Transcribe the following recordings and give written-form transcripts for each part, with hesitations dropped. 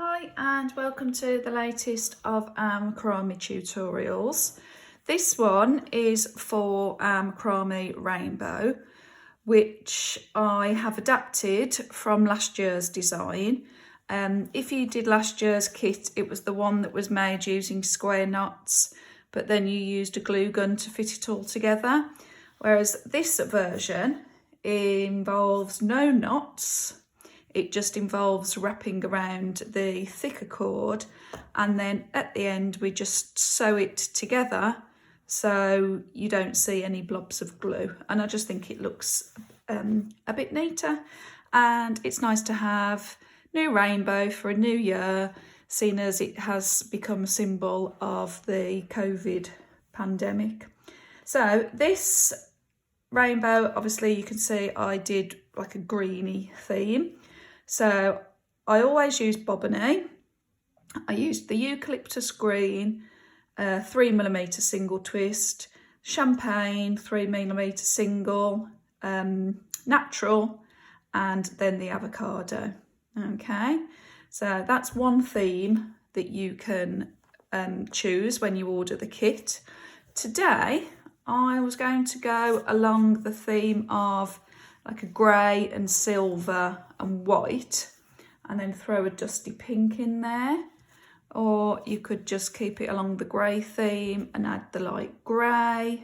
Hi and welcome to the latest of our macrame tutorials. This one is for our Macramé Rainbow, which I have adapted from last year's design. If you did last year's kit, it was the one that was made using square knots, but then you used a glue gun to fit it all together. Whereas this version involves no knots. It just involves wrapping around the thicker cord, and then at the end we just sew it together so you don't see any blobs of glue. And I just think it looks a bit neater, and it's nice to have new rainbow for a new year, seeing as it has become a symbol of the COVID pandemic. So this rainbow, obviously you can see I did like a greeny theme. So I always use bobbiny. I used the eucalyptus green, 3mm single twist, champagne 3mm single, natural, and then the avocado. Okay, so that's one theme that you can choose when you order the kit. Today I was going to go along the theme of like a grey and silver and white, and then throw a dusty pink in there, or you could just keep it along the grey theme and add the light grey.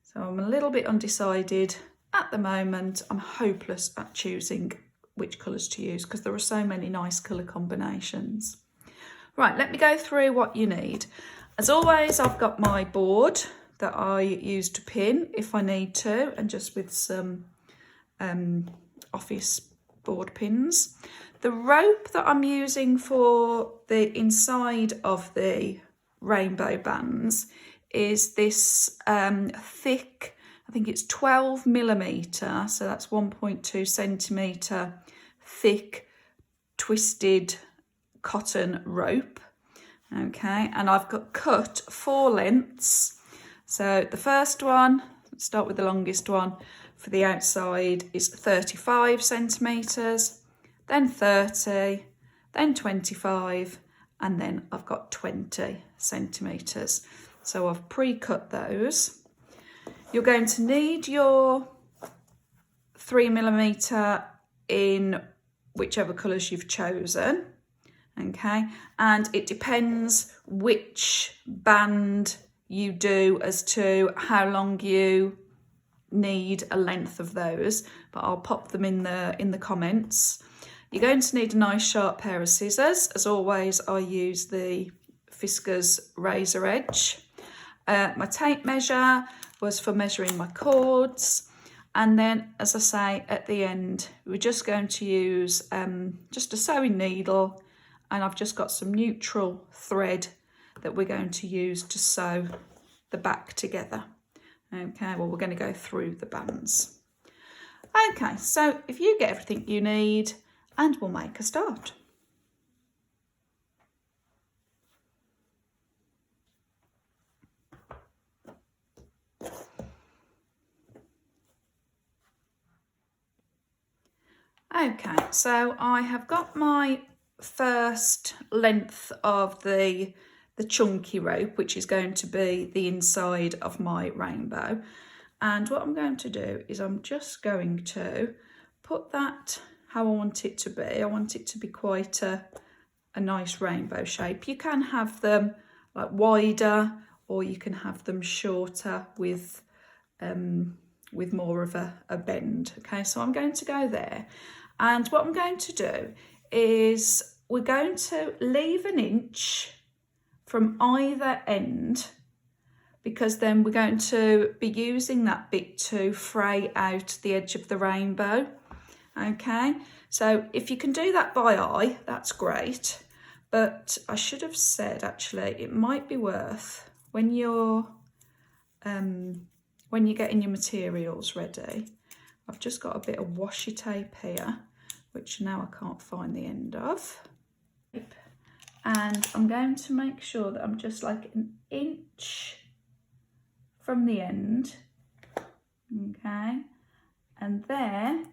So I'm a little bit undecided at the moment. I'm hopeless at choosing which colours to use because there are so many nice colour combinations. Right, let me go through what you need. As always, I've got my board that I use to pin if I need to, and just with some office board pins. The rope that I'm using for the inside of the rainbow bands is this thick, I think it's 12mm, so that's 1.2 centimetre thick twisted cotton rope. Okay, and I've got cut 4 lengths. So the first one, let's start with the longest one, for the outside is 35 centimetres, then 30, then 25, and then I've got 20 centimetres. So I've pre-cut those. You're going to need your 3mm in whichever colours you've chosen, okay? And it depends which band you do as to how long you need a length of those, but I'll pop them in the comments. You're going to need a nice sharp pair of scissors. As always, I use the Fiskars razor edge. My tape measure was for measuring my cords, and then, as I say, at the end we're just going to use just a sewing needle, and I've just got some neutral thread that we're going to use to sew the back together. Okay, well, we're going to go through the bands. Okay, so if you get everything you need, and we'll make a start. Okay, so I have got my first length of the chunky rope, which is going to be the inside of my rainbow. And what I'm going to do is I'm just going to put that how I want it to be. I want it to be quite a nice rainbow shape. You can have them like wider, or you can have them shorter with more of a bend. Okay, so I'm going to go there. And what I'm going to do is we're going to leave an inch from either end, because then we're going to be using that bit to fray out the edge of the rainbow. Okay, so if you can do that by eye, that's great. But I should have said, actually, it might be worth when you're getting your materials ready. I've just got a bit of washi tape here, which now I can't find the end of. And I'm going to make sure that I'm just like an inch from the end, okay? And there,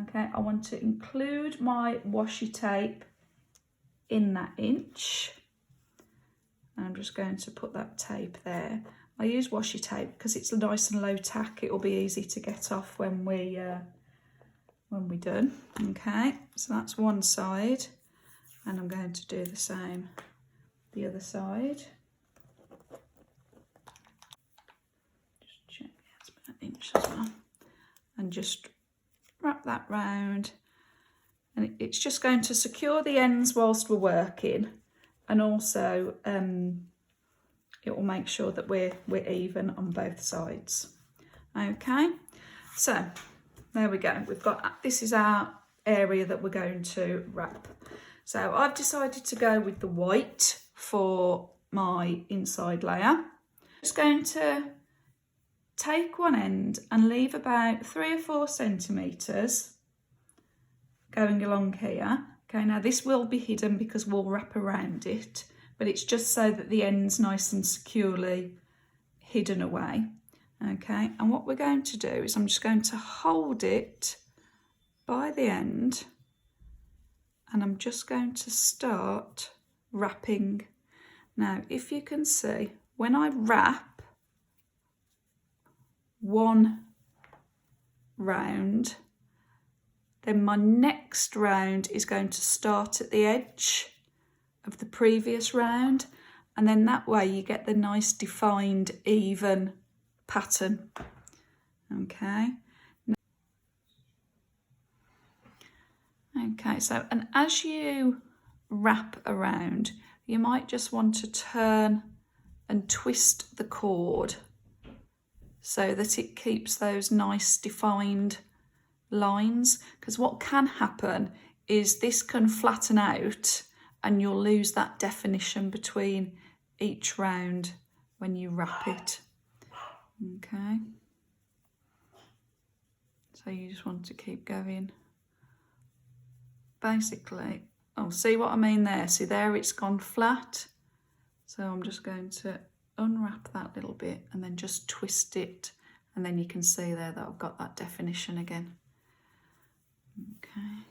okay, I want to include my washi tape in that inch. And I'm just going to put that tape there. I use washi tape because it's nice and low tack. It'll be easy to get off when we're done. Okay, so that's one side, and I'm going to do the same the other side. Just check it's about an inch as well, and just wrap that round. And it's just going to secure the ends whilst we're working, and also it will make sure that we're even on both sides. Okay, so there we go. We've got, this is our area that we're going to wrap. So I've decided to go with the white for my inside layer. Just going to take one end and leave about 3 or 4 centimetres going along here. Okay, now this will be hidden because we'll wrap around it, but it's just so that the end's nice and securely hidden away. Okay, and what we're going to do is I'm just going to hold it by the end, and I'm just going to start wrapping. Now, if you can see, when I wrap one round, then my next round is going to start at the edge of the previous round, and then that way you get the nice defined even pattern. Okay. Okay, so, and as you wrap around, you might just want to turn and twist the cord so that it keeps those nice defined lines, because what can happen is this can flatten out and you'll lose that definition between each round when you wrap it. Okay, so you just want to keep going. Basically, oh, see what I mean there? See there, it's gone flat. So I'm just going to unwrap that little bit and then just twist it, and then you can see there that I've got that definition again. Okay.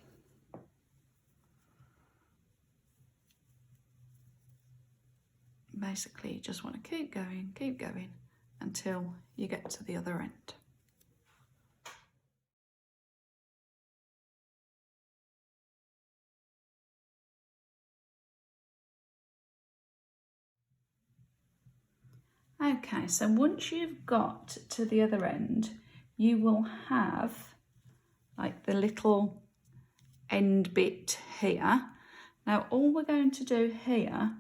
Basically, you just want to keep going until you get to the other end. Okay, so once you've got to the other end, you will have like the little end bit here. Now, all we're going to do here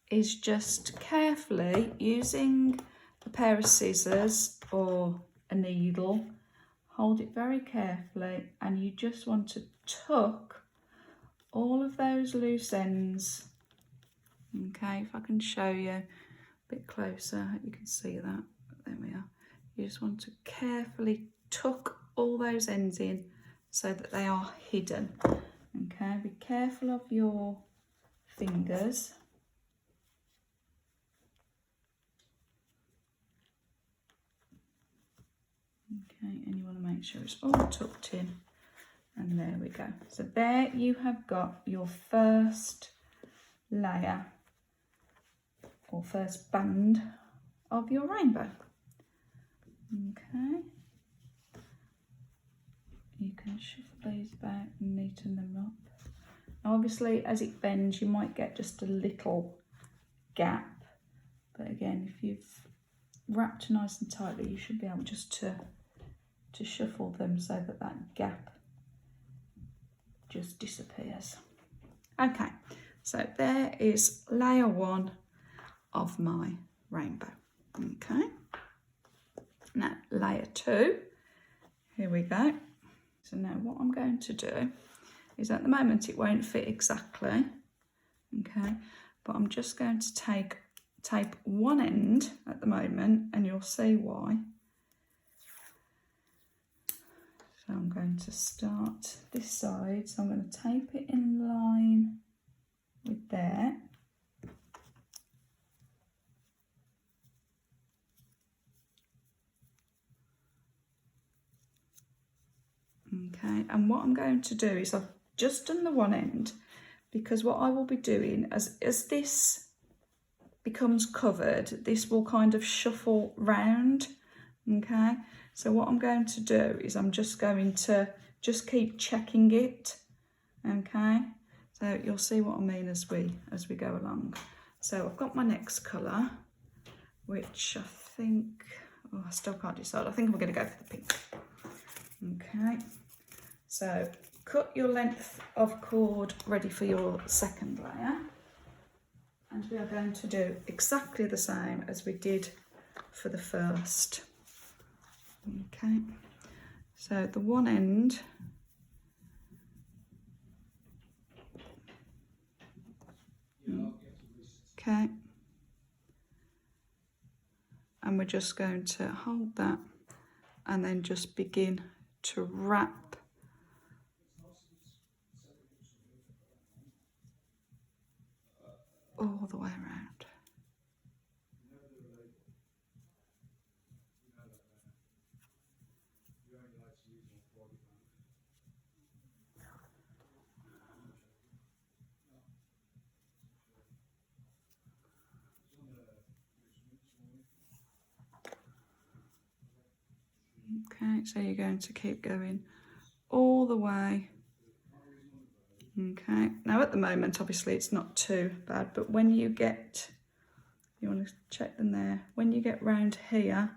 is just carefully, using a pair of scissors or a needle, hold it very carefully, and you just want to tuck all of those loose ends. Okay, if I can show you a bit closer, I hope you can see that. There we are. You just want to carefully tuck all those ends in so that they are hidden. Okay, be careful of your fingers. Okay, and you want to make sure it's all tucked in, and there we go. So there you have got your first layer or first band of your rainbow. Okay, you can shuffle these about and neaten them up. Now obviously as it bends you might get just a little gap, but again if you've wrapped nice and tightly you should be able just to shuffle them so that that gap just disappears. Okay, so there is layer 1 of my rainbow. Okay, now layer 2, here we go. So now what I'm going to do is, at the moment it won't fit exactly, okay, but I'm just going to tape one end at the moment, and you'll see why. So I'm going to start this side, so I'm going to tape it in line with there. Okay, and what I'm going to do is I've just done the one end, because what I will be doing as this becomes covered, this will kind of shuffle round. Okay, so what I'm going to do is I'm just going to keep checking it. Okay, so you'll see what I mean as we go along. So I've got my next colour, which I think, oh, I still can't decide. I think I'm going to go for the pink. Okay, so cut your length of cord ready for your second layer, and we are going to do exactly the same as we did for the first. Okay, so the one end, okay, and we're just going to hold that and then just begin to wrap all the way around. Okay, so you're going to keep going all the way. Okay, now at the moment obviously it's not too bad, but when you get, you want to check them there, when you get round here,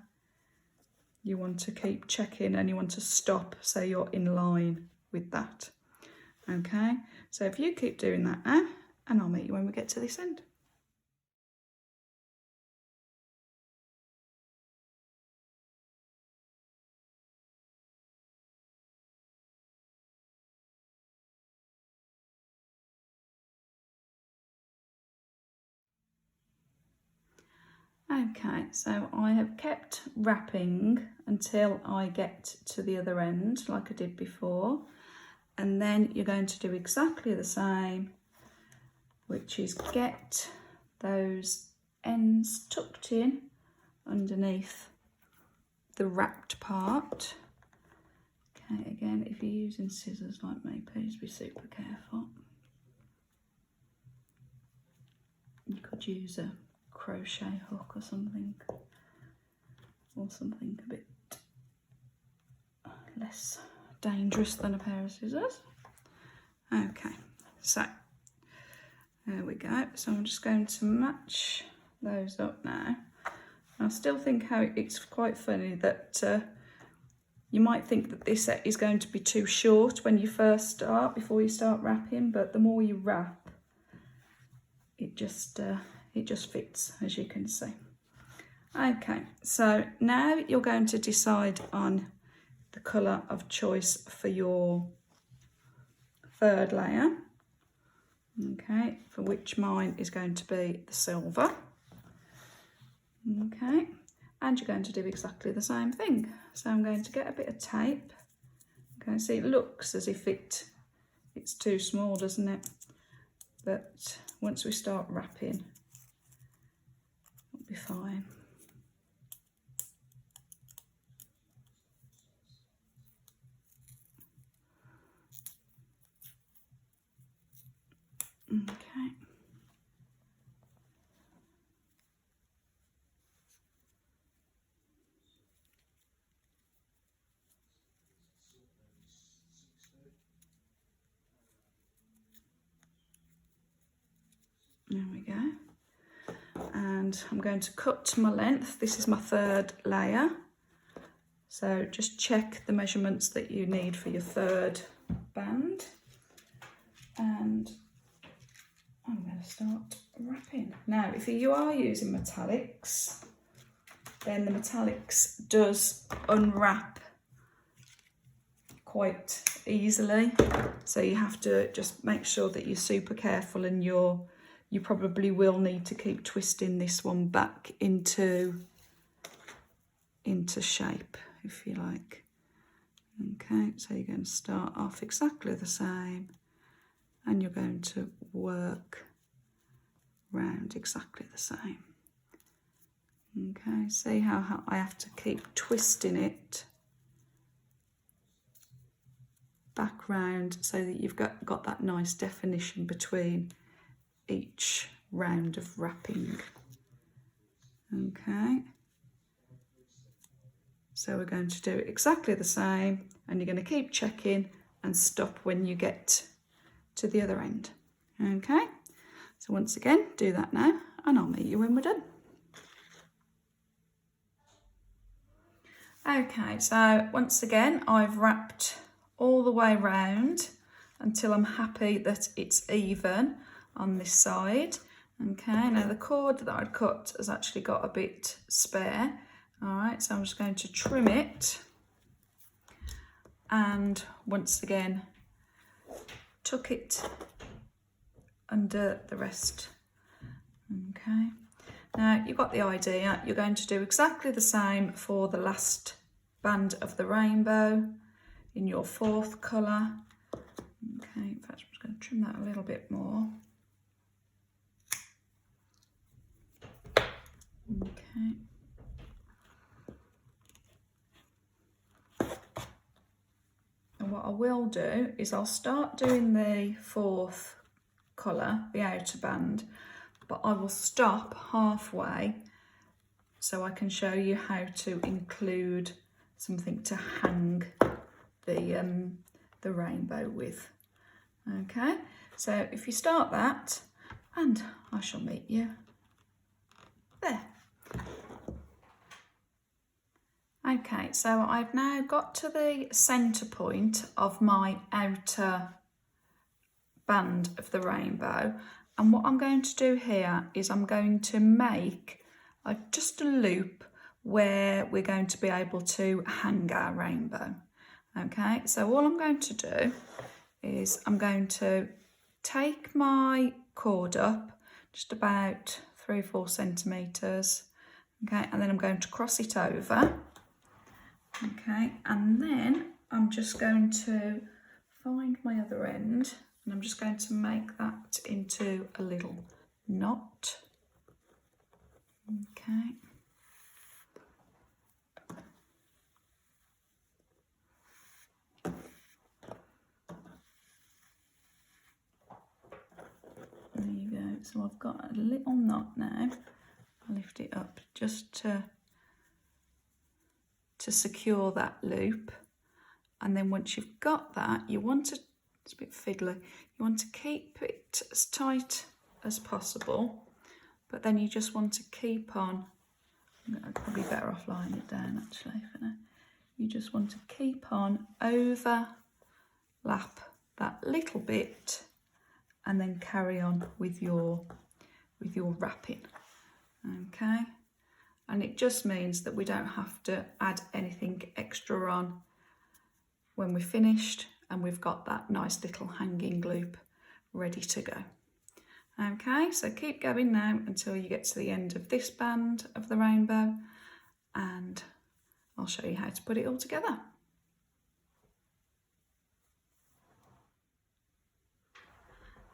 you want to keep checking and you want to stop so you're in line with that. Okay, so if you keep doing that now, and I'll meet you when we get to this end. Okay, so I have kept wrapping until I get to the other end like I did before, and then you're going to do exactly the same, which is get those ends tucked in underneath the wrapped part. Okay, again, if you're using scissors like me, please be super careful. You could use a crochet hook or something a bit less dangerous than a pair of scissors. Okay, so there we go. So I'm just going to match those up now. I still think how it's quite funny that you might think that this set is going to be too short when you first start, before you start wrapping, but the more you wrap, it just fits, as you can see. Okay, so now you're going to decide on the colour of choice for your third layer. Okay, for which mine is going to be the silver. Okay, and you're going to do exactly the same thing. So I'm going to get a bit of tape. Okay, see, it looks as if it's too small, doesn't it? But once we start wrapping, it'll be fine. Okay. There we go. And I'm going to cut to my length. This is my third layer. So just check the measurements that you need for your third band. And I'm going to start wrapping. Now, if you are using metallics, then the metallics does unwrap quite easily. So you have to just make sure that you're super careful, and you probably will need to keep twisting this one back into shape, if you like. Okay, so you're going to start off exactly the same, and you're going to work round exactly the same. Okay, see how I have to keep twisting it back round so that you've got that nice definition between each round of wrapping. Okay, so we're going to do exactly the same, and you're going to keep checking and stop when you get to the other end. Okay, so once again, do that now, and I'll meet you when we're done. Okay, so once again, I've wrapped all the way round until I'm happy that it's even on this side. Okay, now the cord that I'd cut has actually got a bit spare. All right, so I'm just going to trim it, and once again, tuck it under the rest. Okay, now you've got the idea. You're going to do exactly the same for the last band of the rainbow in your fourth colour. Okay, in fact, I'm just going to trim that a little bit more. Okay. And what I will do is I'll start doing the fourth colour, the outer band, but I will stop halfway so I can show you how to include something to hang the rainbow with. Okay, so if you start that, and I shall meet you there. Okay, so I've now got to the centre point of my outer band of the rainbow, and what I'm going to do here is I'm going to make just a loop where we're going to be able to hang our rainbow. Okay, so all I'm going to do is I'm going to take my cord up just about 3 or 4 centimetres, okay, and then I'm going to cross it over. Okay, and then I'm just going to find my other end, and I'm just going to make that into a little knot. Okay. There you go. So I've got a little knot now. I'll lift it up just to secure that loop, and then once you've got that, you want to, it's a bit fiddly, you want to keep it as tight as possible, but then you just want to keep on, I'm probably better off lying it down actually for now. You just want to keep on overlap that little bit and then carry on with your wrapping. Okay. And it just means that we don't have to add anything extra on when we're finished, and we've got that nice little hanging loop ready to go. Okay, so keep going now until you get to the end of this band of the rainbow, and I'll show you how to put it all together.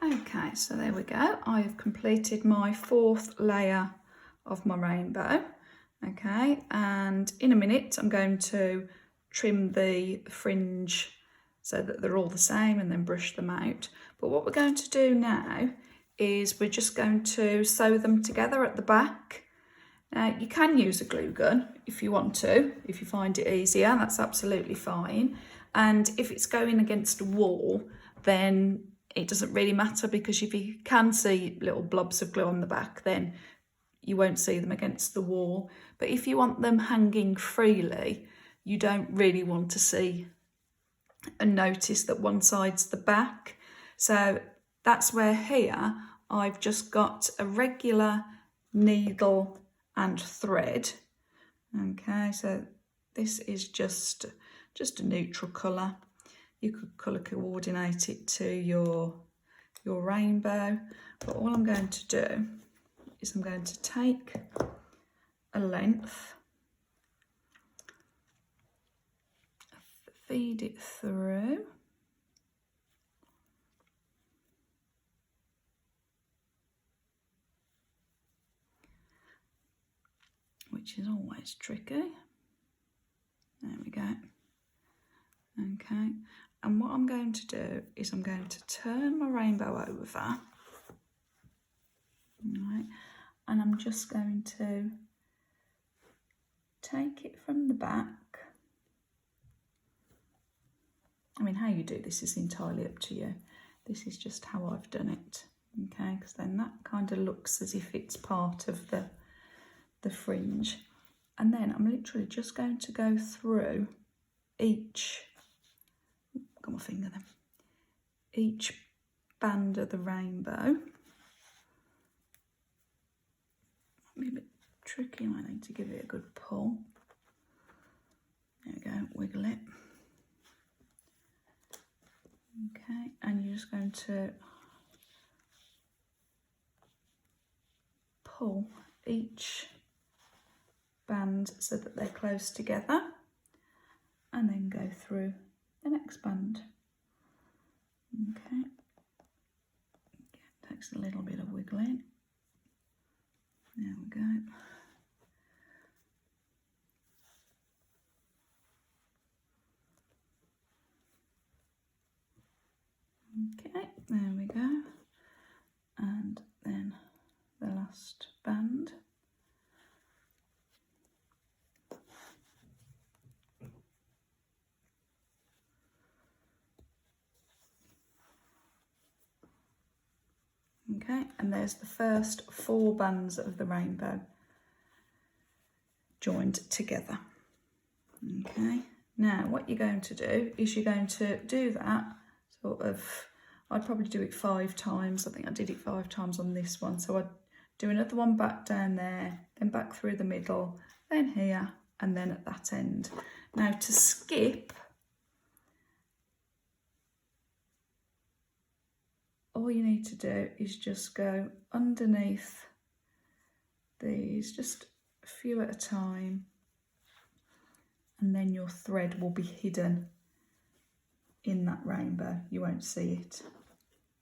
Okay, so there we go. I've completed my 4th layer of my rainbow. Okay, and in a minute I'm going to trim the fringe so that they're all the same and then brush them out. But what we're going to do now is we're just going to sew them together at the back. Now you can use a glue gun if you want to, if you find it easier, that's absolutely fine. And if it's going against a wall, then it doesn't really matter, because if you can see little blobs of glue on the back, then you won't see them against the wall. But if you want them hanging freely, you don't really want to see and notice that one side's the back. So that's where here I've just got a regular needle and thread. Okay, so this is just a neutral colour. You could colour coordinate it to your rainbow, but all I'm going to do is I'm going to take a length, feed it through, which is always tricky. There we go. Okay, And what I'm going to do is I'm going to turn my rainbow over, right, and I'm just going to take it from the back. I mean, how you do this is entirely up to you. This is just how I've done it, okay, because then that kind of looks as if it's part of the fringe. And then I'm literally just going to go through each, got my finger there, each band of the rainbow. Might be a bit tricky, I might need to give it a good pull. There we go, wiggle it. Okay, and you're just going to pull each band so that they're close together, and then go through the next band. Okay, takes a little bit of wiggling. There we go. Okay, there we go. And then the last band. Okay, and there's the first 4 bands of the rainbow joined together. Okay, now what you're going to do is you're going to do that sort of, I'd probably do it 5 times. I think I did it 5 times on this one. So I'd do another one back down there, then back through the middle, then here, and then at that end. Now to skip, all you need to do is just go underneath these, just a few at a time, and then your thread will be hidden in that rainbow. You won't see it.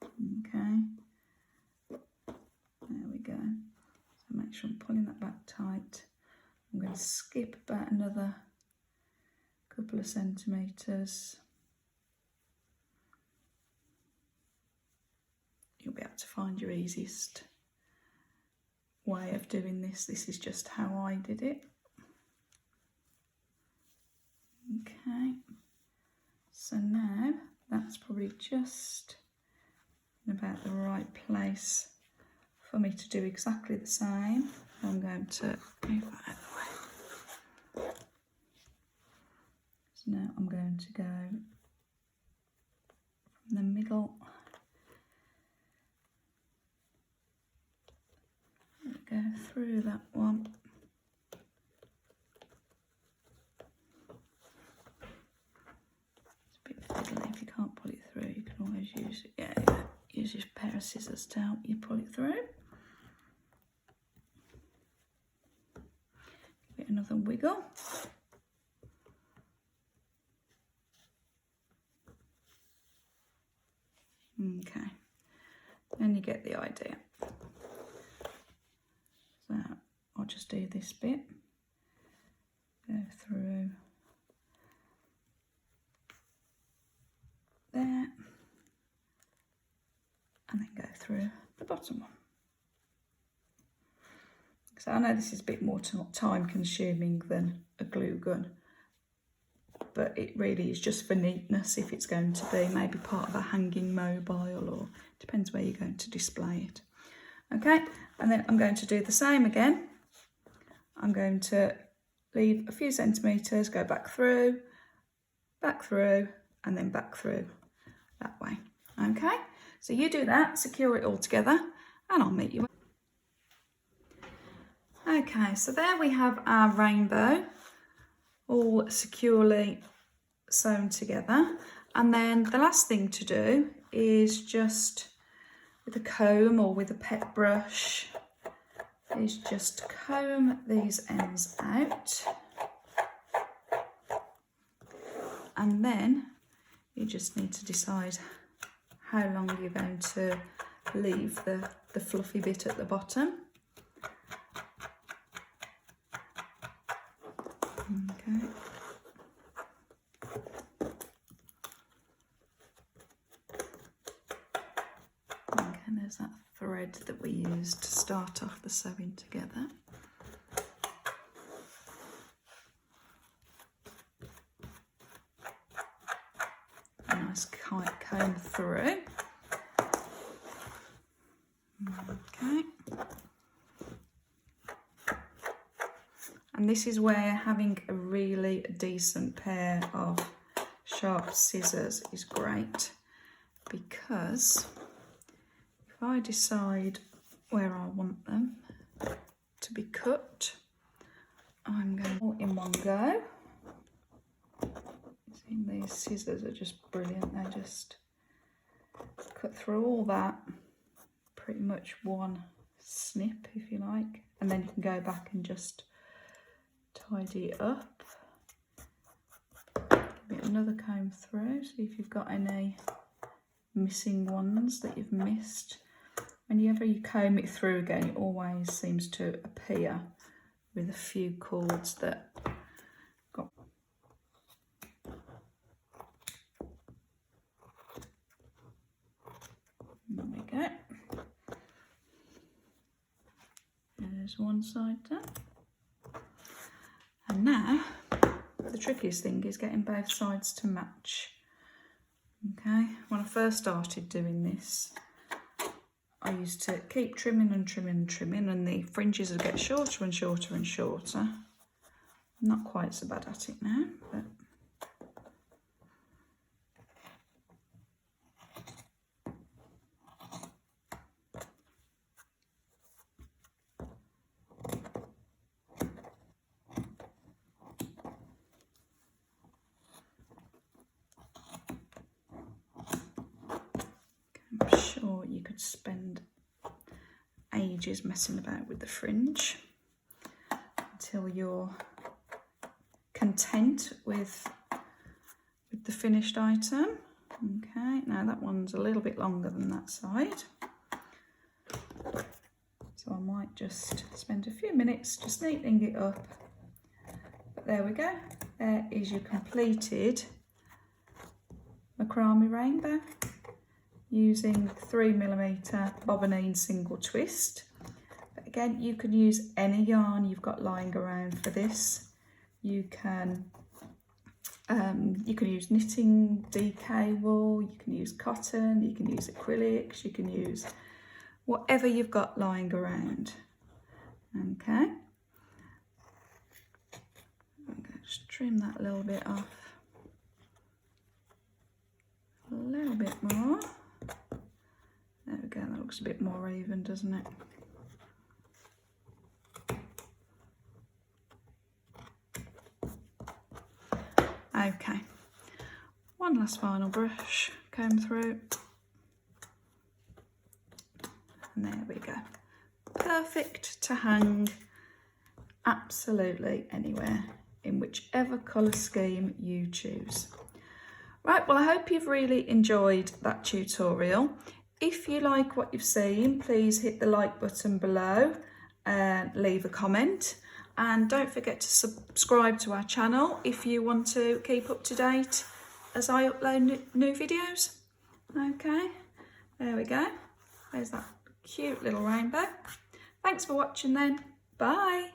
Okay, there we go. So make sure I'm pulling that back tight. I'm going to skip about another couple of centimetres. You'll be able to find your easiest way of doing this. This is just how I did it. Okay, so now that's probably just in about the right place for me to do exactly the same. I'm going to move that out of the way. So now I'm going to go from the middle. Go through that one. It's a bit fiddly. If you can't pull it through, you can always use it. Yeah, use your pair of scissors to help you pull it through. Give it another wiggle. Okay, then you get the idea. So I'll just do this bit, go through there, and then go through the bottom one. So I know this is a bit more time consuming than a glue gun, but it really is just for neatness. If it's going to be maybe part of a hanging mobile, or depends where you're going to display it. Okay, and then I'm going to do the same again. I'm going to leave a few centimetres, go back through, and then back through that way. Okay, so you do that, secure it all together, and I'll meet you. Okay, so there we have our rainbow all securely sewn together. And then the last thing to do is just with a comb or with a pet brush, is just comb these ends out. And then you just need to decide how long you're going to leave the fluffy bit at the bottom. Okay. Okay, there's that thread that we used to start off the sewing together. A nice comb through. Okay. And this is where having a really decent pair of sharp scissors is great, because if I decide where I want them to be cut, I'm going all in one go. See, these scissors are just brilliant. They just cut through all that, pretty much one snip if you like, and then you can go back and just tidy it up. Give it another comb through, see if you've got any missing ones that you've missed. Whenever you comb it through again, it always seems to appear with a few cords that got. There we go. There's one side done. And now, the trickiest thing is getting both sides to match. Okay, when I first started doing this, I used to keep trimming and trimming and trimming, and the fringes would get shorter and shorter and shorter. I'm not quite so bad at it now, but I'm sure you could spend ages messing about with the fringe until you're content with the finished item. Okay, now that one's a little bit longer than that side, so I might just spend a few minutes just neatening it up. But there we go, there is your completed macrame rainbow using 3mm bobbinine single twist. But again, you can use any yarn you've got lying around for this. You can use knitting DK wool, you can use cotton, you can use acrylics, you can use whatever you've got lying around. Okay, I'm going to just trim that a little bit off, a little bit more. There we go, that looks a bit more even, doesn't it? Okay, one last final brush, comb through, and there we go. Perfect to hang absolutely anywhere, in whichever colour scheme you choose. Right, well, I hope you've really enjoyed that tutorial. If you like what you've seen, please hit the like button below and leave a comment. And don't forget to subscribe to our channel if you want to keep up to date as I upload new videos. Okay, there we go. There's that cute little rainbow. Thanks for watching then. Bye.